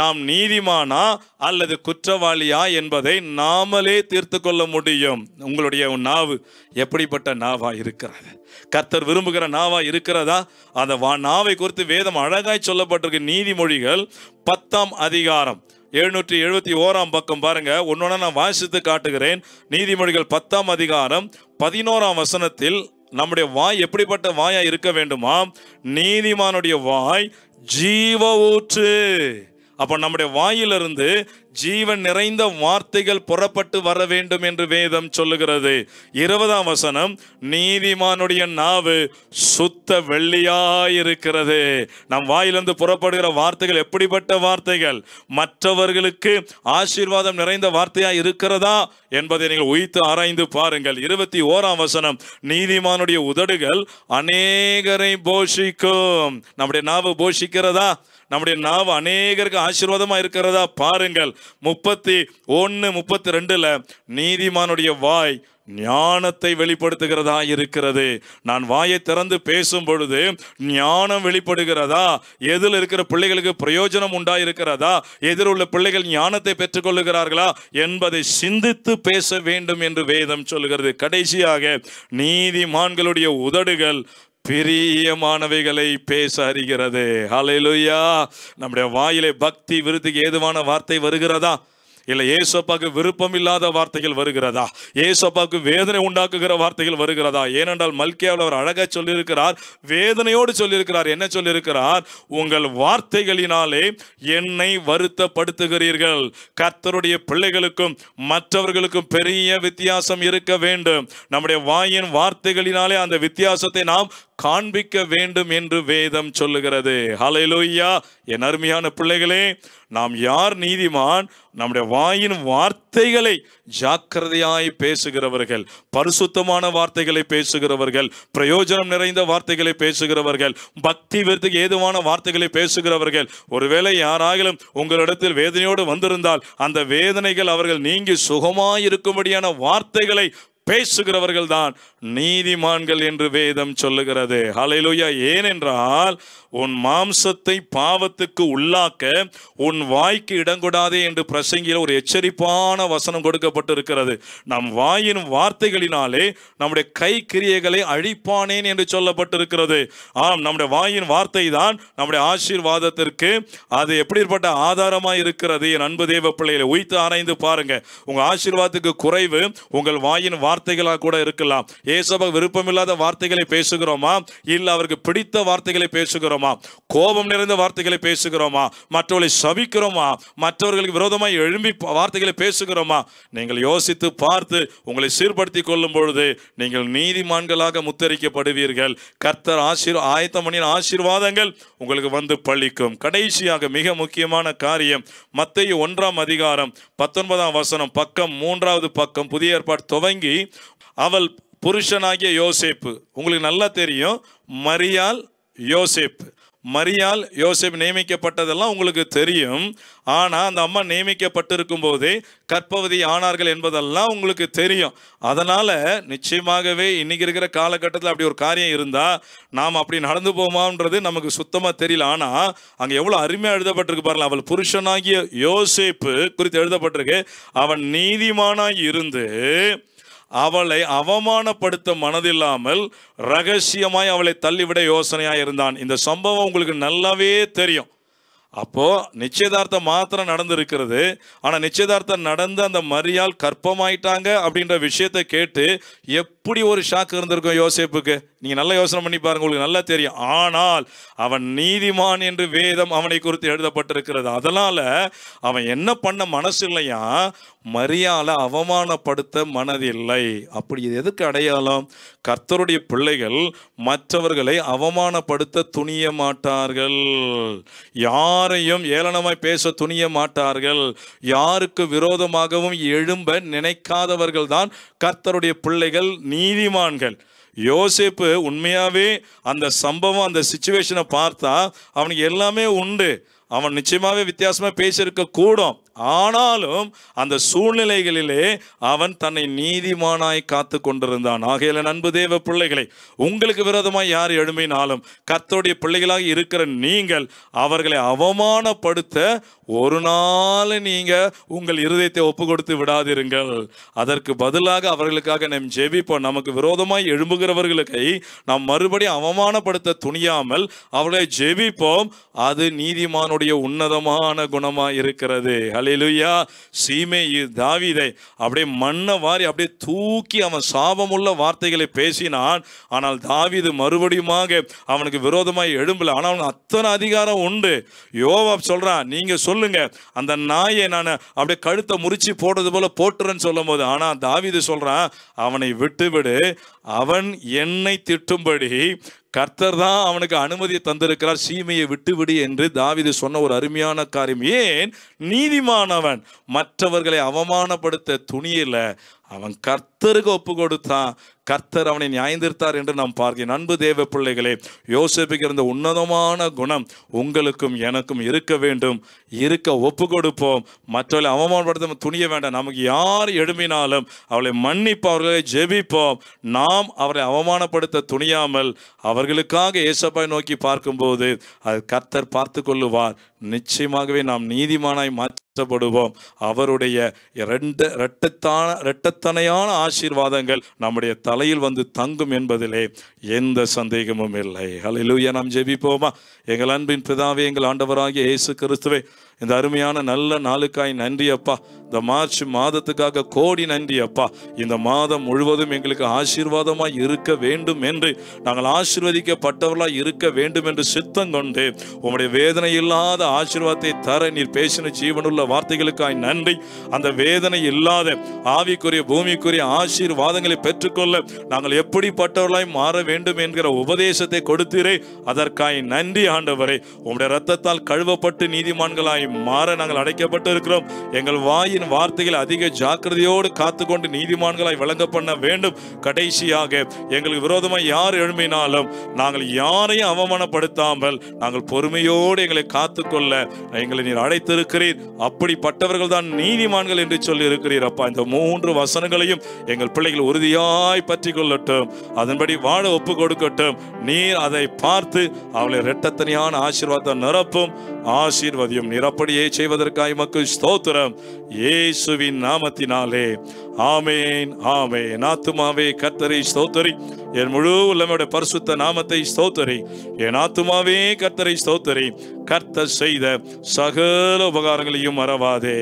நாம் நீதிமானா அல்லது குற்றவாளியா என்பதை நாமளே தீர்த்து கொள்ள முடியும். உங்களுடைய நாவு எப்படிப்பட்ட நாவா இருக்கிறது? கர்த்தர் விரும்புகிற நாவா இருக்கிறதா? அந்த நாவை குறித்து வேதம் அழகாய் சொல்லப்பட்டிருக்கு. நீதிமொழிகள் 10ஆம் அதிகாரம் 771ஆம் பக்கம் பாருங்க. ஒன்னொன்னா நான் வாசித்து காட்டுகிறேன். நீதிமொழிகள் 10ஆம் அதிகாரம் 11ஆம் வசனத்தில் நம்முடைய வாய் எப்படிப்பட்ட வாயா இருக்க வேண்டுமா? நீதிமானுடைய வாய் ஜீவ ஊற்று. அப்ப நம்முடைய வாயிலிருந்து ஜீவன் நிறைந்த வார்த்தைகள் புறப்பட்டு வர வேண்டும் என்று வேதம் சொல்லுகிறது. 20ஆம் வசனம், நீதிமானுடைய நாவு சுத்த வெள்ளியாயிருக்கிறது. நம் வாயிலிருந்து புறப்படுகிற வார்த்தைகள் எப்படிப்பட்ட வார்த்தைகள்? மற்றவர்களுக்கு ஆசீர்வாதம் நிறைந்த வார்த்தையா இருக்கிறதா என்பதை நீங்கள் உய்த்து ஆராய்ந்து பாருங்கள். 21ஆம் வசனம், நீதிமானுடைய உதடுகள் அநேகரை போஷிக்கும். நம்முடைய நாவு போஷிக்கிறதா? நம்முடைய நாவு அநேகருக்கு ஆசீர்வாதமா இருக்கிறதா பாருங்கள். 31, 32 நீதிமானுடைய வாய் ஞானத்தை வெளிப்படுத்துகிறதா இருக்கிறது. நான் வாயை திறந்து பேசும் பொழுது ஞானம் வெளிப்படுகிறதா? எதில் இருக்கிற பிள்ளைகளுக்கு பிரயோஜனம் உண்டாயிருக்கிறதா? எதிருள்ள பிள்ளைகள் ஞானத்தை பெற்றுக்கொள்ளுகிறார்களா என்பதை சிந்தித்து பேச வேண்டும் என்று வேதம் சொல்லுகிறது. கடைசியாக, நீதிமான்களுடைய உதடுகள் பிரியமானவைகளை பேச அறிகிறது. ஹல்லேலூயா. நம்முடைய வாயிலே பக்தி விருத்திக்கு ஏதுவான வார்த்தை வருகிறதா? இல்லை ஏசப்பாவுக்கு விருப்பம் இல்லாத வார்த்தைகள் வருகிறதா? ஏசப்பாவுக்கு வேதனை உண்டாக்குகிற வார்த்தைகள் வருகிறதா? ஏனென்றால் மல்கியாவில் அவர் அழகா சொல்லியிருக்கிறார், வேதனையோடு சொல்லியிருக்கிறார். என்ன சொல்லியிருக்கிறார்? உங்கள் வார்த்தைகளினாலே என்னை வருத்தப்படுத்துகிறீர்கள். கர்த்தருடைய பிள்ளைகளுக்கும் மற்றவர்களுக்கும் பெரிய வித்தியாசம் இருக்க வேண்டும். நம்முடைய வாயின் வார்த்தைகளினாலே அந்த வித்தியாசத்தை நாம் காண்பிக்க வேண்டும் என்று வேதம் சொல்லுகிறது. ஹல்லேலூயா. என் அருமையான பிள்ளைகளே, நாம் யார் நீதிமான்? நம்முடைய வாயின் வார்த்தைகளை ஜாக்கிரதையாய் பேசுகிறவர்கள், பரிசுத்தமான வார்த்தைகளை பேசுகிறவர்கள், பிரயோஜனம் நிறைந்த வார்த்தைகளை பேசுகிறவர்கள், பக்தி விருத்திக்கு ஏதுவான வார்த்தைகளை பேசுகிறவர்கள். ஒருவேளை யாராகிலும் உங்களிடத்தில் வேதனையோடு வந்திருந்தால் அந்த வேதனைகள் அவர்கள் நீங்கி சுகமாயிருக்கும்படியான வார்த்தைகளை பேசுகிறவர்கள் தான் நீதிமான்கள் என்று வேதம் சொல்லுகிறது. ஹல்லேலூயா. ஏனென்றால் உன் மாம்சத்தை பாவத்துக்கு உள்ளாக்க உன் வாய்க்கு இடங்கொடாதே என்று பிரசங்கியில் ஒரு எச்சரிப்பான வசனம் கொடுக்கப்பட்டிருக்கிறது. நம் வாயின் வார்த்தைகளினாலே நம்முடைய கை கிரியைகளை அழிப்பானேன் என்று சொல்லப்பட்டிருக்கிறது. ஆம், நம்முடைய வாயின் வார்த்தை தான் நம்முடைய ஆசீர்வாதத்திற்கு அது எப்படிப்பட்ட ஆதாரமாய் இருக்கிறது. என் அன்பு தேவ பிள்ளைகளை உய்த்து ஆராய்ந்து பாருங்க. உங்க ஆசீர்வாதத்துக்கு குறைவு உங்கள் வாயின் வார்த்தை வார்த்தைகளாக கூட இருக்கலாம். ஏசப்பாவுக்கு விருப்பமில்லாத வார்த்தைகளை பேசுகிறோமா, இல்லை அவருக்கு பிடித்த வார்த்தைகளை பேசுகிறோமா, கோபம் நிறைந்த வார்த்தைகளை பேசுகிறோமா, மற்றவர்களை சபிக்கிறோமா, மற்றவர்களுக்கு விரோதமாக எழும்பி வார்த்தைகளை பேசுகிறோமா? நீங்கள் யோசித்து பார்த்து உங்களை சீர்படுத்திக் கொள்ளும் பொழுது நீங்கள் நீதிமான்களாக முத்தரிக்கப்படுவீர்கள். கர்த்தர் ஆயத்தம் பண்ணின ஆசீர்வாதங்கள் உங்களுக்கு வந்து பழிக்கும். கடைசியாக மிக முக்கியமான காரியம், மத்தேயு 1:19 பக்கம் 3வது பக்கம், புதிய ஏற்பாடு துவங்கி, அவள் புருஷனாகிய யோசேப்பு, உங்களுக்கு நல்லா தெரியும், மரியாள் யோசேப்பு நியமிக்கப்பட்டதெல்லாம் உங்களுக்கு தெரியும். ஆனால் அந்த அம்மா நியமிக்கப்பட்டிருக்கும் போதே கர்ப்பவதி ஆனார்கள் என்பதெல்லாம் உங்களுக்கு தெரியும். அதனால் நிச்சயமாகவே இன்னைக்கு இருக்கிற காலகட்டத்தில் அப்படி ஒரு காரியம் இருந்தால் நாம் அப்படி நடந்து போமான்றது நமக்கு சுத்தமாக தெரியல. ஆனால் அங்கே எவ்வளோ அருமையாக எழுதப்பட்டிருக்கு பாருங்கள். அவள் புருஷனாகிய யோசேப்பு குறித்து எழுதப்பட்டிருக்கு, அவன் நீதிமானாய் இருந்து அவளை அவமானப்படுத்த மனதில்லாமல் ரகசியமாய் அவளை தள்ளிவிட யோசனையாக இருந்தான். இந்த சம்பவம் உங்களுக்கு நல்லாவே தெரியும். அப்போ நிச்சயதார்த்தம் மாத்திரம் நடந்திருக்கிறது. ஆனால் நிச்சயதார்த்தம் நடந்து அந்த மரியாள் கர்ப்பமாயிட்டாங்க அப்படின்ற விஷயத்தை கேட்டு எப்படி ஒரு ஷாக் இருந்திருக்கும் யோசேப்புக்கு. நீங்க நல்லா யோசனை பண்ணி பாருங்க, உங்களுக்கு நல்லா தெரியும். ஆனால் அவன் நீதிமான் என்று வேதம் அவனை குறித்து எழுதப்பட்டிருக்கிறது. அதனால அவன் என்ன பண்ண மனசு இல்லையா, மரியாளை அவமானப்படுத்த மனதில்லை. அப்படி எதுக்கு அடையாளம்? கர்த்தருடைய பிள்ளைகள் மற்றவர்களை அவமானப்படுத்த துணிய மாட்டார்கள், யாரையும் ஏளனமாய் பேச துணிய மாட்டார்கள், யாருக்கு விரோதமாகவும் எழும்ப நினைக்காதவர்கள் தான் கர்த்தருடைய பிள்ளைகள், நீதிமான்கள். யோசேப்பு உண்மையாவே அந்த சம்பவம், அந்த சிச்சுவேஷனை பார்த்தா அவனுக்கு எல்லாமே உண்டு. அவன் நிச்சயமாகவே வித்தியாசமாக பேசியிருக்க கூடும். ஆனாலும் அந்த சூழ்நிலைகளிலே அவன் தன்னை நீதிமானாய் காத்து கொண்டிருந்தான். ஆகையால அன்பு தேவ பிள்ளைகளை, உங்களுக்கு விரோதமாய் யார் எழும்பினாலும் கர்த்தருடைய பிள்ளைகளாக இருக்கிற நீங்கள் அவர்களை அவமானப்படுத்த ஒரு நாள் நீங்க உங்கள் இருதயத்தை ஒப்பு கொடுத்து விடாதிருங்கள். அதற்கு பதிலாக அவர்களுக்காக நாம் ஜெபிப்போம். நமக்கு விரோதமாய் எழும்புகிறவர்களுக்கு நாம் மறுபடியும் அவமானப்படுத்த துணியாமல் அவர்களை ஜெபிப்போம். அது நீதிமானுடைய உன்னதமான குணமாய் இருக்கிறது. ஹல்லேலூயா. சீமேயி தாவீதை அப்படியே மண்ணை வாரி அப்படியே தூக்கி அவன் சாபமுள்ள வார்த்தைகளை பேசினான். ஆனால் தாவீது மறுபடியுமாக அவனுக்கு விரோதமாய் எழும்பல. ஆனால் அவனுக்கு அத்தனை அதிகாரம் உண்டு. யோவாப் சொல்றான், நீங்க சொல்லுங்க அந்த நாயை நான் அப்படியே கழுத்தை முறிச்சு போடுறது போல போட்டுறேன்னு சொல்லும் போது, ஆனா தாவீது சொல்றான், அவனை விட்டுவிடு, அவன் என்னை திட்டும்படி கர்த்தர் தான் அவனுக்கு அனுமதியை தந்திருக்கிறார், சீமையை விட்டுவிடு என்று தாவீது சொன்ன ஒரு அருமையான காரியம். ஏன்? நீதிமானவன் மற்றவர்களை அவமானப்படுத்த துணியில அவன் கர்த்தருக்கு ஒப்பு கொடுத்தான். கர்த்தர் அவனை நியாயந்தீர்த்தார் என்று நாம் பார்க்கிறோம். அன்பு தேவ பிள்ளைகளே, யோசேப்புக்கு இருந்த உன்னதமான குணம் உங்களுக்கும் எனக்கும் இருக்க வேண்டும். இருக்க ஒப்பு கொடுப்போம். மற்றவர்களை அவமானப்படுத்த துணிய வேண்டாம். நமக்கு யார் எழும்பினாலும் அவளை மன்னிப்போம், அவர்களை ஜெபிப்போம். நாம் அவரை அவமானப்படுத்த துணியாமல் அவர்களுக்காக ஏசப்பாவை நோக்கி பார்க்கும்போது அது கர்த்தர் பார்த்து கொள்ளுவார். நிச்சயமாகவே நாம் நீதிமானாய் மாற்றப்படுவோம். அவருடைய இரட்டத்தனையான ஆசீர்வாதங்கள் நம்முடைய தலையில் வந்து தங்கும் என்பதிலே எந்த சந்தேகமும் இல்லை. ஹல்லேலூயா. நாம் ஜெபிப்போமா? எங்கள் அன்பின் பிதாவே, எங்கள் ஆண்டவராகிய இயேசு கிறிஸ்துவே, இந்த அருமையான நல்ல நாளுக்காய் நன்றி அப்பா. இந்த மார்ச் மாதத்துக்காக கோடி நன்றி அப்பா. இந்த மாதம் முழுவதும் எங்களுக்கு ஆசீர்வாதமாய் இருக்க வேண்டும் என்று, நாங்கள் ஆசீர்வதிக்கப்பட்டவர்களாய் இருக்க வேண்டும் என்று சித்தம் கொண்டு உம்முடைய வேதனை இல்லாத ஆசீர்வாதத்தை தர நீர் பேசின ஜீவனுள்ள வார்த்தைகளுக்காய் நன்றி. அந்த வேதனை இல்லாத ஆவிக்குரிய பூமிக்குரிய ஆசீர்வாதங்களை பெற்றுக்கொள்ள நாங்கள் எப்படிப்பட்டவர்களாய் மாற வேண்டும் என்கிற உபதேசத்தை கொடுத்தீரே, அதற்காய் நன்றி ஆண்டவரே. உம்முடைய இரத்தத்தால் கழுவப்பட்டு நீதிமான்களாய் மாற நாங்கள் அடைக்கப்பட்டு இருக்கிறோம். எங்கள் வாயின் வார்த்தைகள் அதிக ஜாக்கிரதையோடு காத்துக்கொண்டு நீதிமான்களாய் விளங்க பண்ண வேண்டும். கடைசியாக எங்களுக்கு விரோதமாக யார் எழும்பினாலும் நாங்கள் யாரையும் அவமானப்படுத்தாமல் நாங்கள் பொறுமையோடு எங்களை காத்துக்கொள்ள எங்களை நீர் அழைத்திருக்கிறீர். அப்படிப்பட்டவர்கள் தான் நீதிமான்கள் என்று சொல்லி இருக்கிறீர் அப்பா. இந்த 3 வசனங்களையும் எங்கள் பிள்ளைகள் உறுதியாய் பற்றி கொள்ளட்டும், அதன்படி வாழ ஒப்பு கொடுக்கட்டும். நீர் அதை பார்த்து அவளை இரட்டத்தனையான ஆசீர்வாதத்தை நிரப்பும், ஆசீர்வதியும். நிரப்படியே செய்வதற்காக மக்கு ஸ்தோத்திரம், இயேசுவின் நாமத்தினாலே ஆமேன், ஆமேன். ஆத்துமாவே கர்த்தரை ஸ்தோத்தரி, என் முழு உள்ளமையுடைய பரிசுத்த நாமத்தை ஸ்தோத்தரி. என் ஆத்துமாவே கர்த்தரை ஸ்தோத்தரி, கர்த்தர் செய்த சகல உபகாரங்களையும் மறவாதே.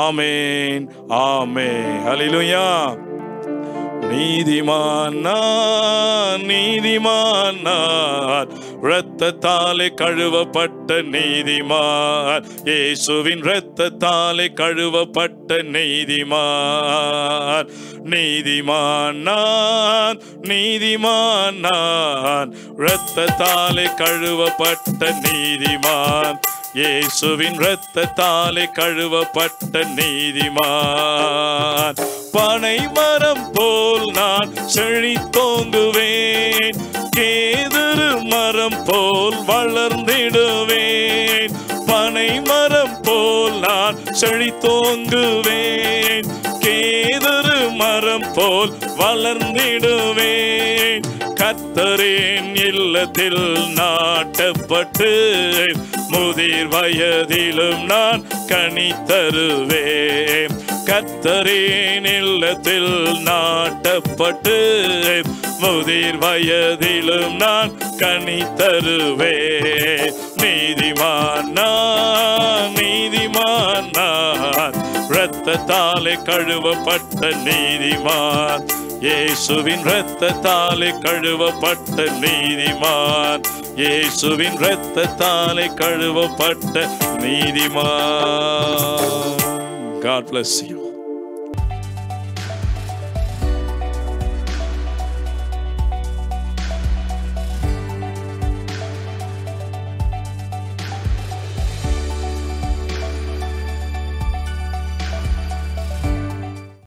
ஆமேன், ஆமேன். ஹல்லேலூயா. நீதிமான் நான், நீதிமான் நான், இரத்தத்தாலே கழுவப்பட்ட நீதிமான், இயேசுவின் இரத்தத்தாலே கழுவப்பட்ட நீதிமான். நீதிமான் நான், நீதிமான் நான், இரத்தத்தாலே கழுவப்பட்ட நீதிமான், இயேசுவின் இரத்தத்தாலே கழுவப்பட்ட நீதிமான். பனை மரம் போல் நான் செழித்தோங்குவேன், கேதுரு மரம் போல் வளர்ந்திடுவேன். பனை மரம் போல் நான் செழித்தோங்குவேன், கேதுரு மரம் போல் வளர்ந்திடுவேன். கர்த்தரின் இல்லத்தில் நாட்டப்பட்டு முதிர் வயதிலும் நான் கனி தருவேன். கர்த்தரின் இல்லத்தில் நாட்டப்பட்டு முதிர் வயதிலும் நான் கனி தருவேன். நீதிமான் நான், நீதிமான் நான், இரத்தத்தாலே கழுவப்பட்ட நீதிமான், இயேசுவின் இரத்தத்தாலே கழுவப்பட்ட நீதிமான், இயேசுவின் இரத்தத்தாலே கழுவப்பட்ட நீதிமான். God bless you.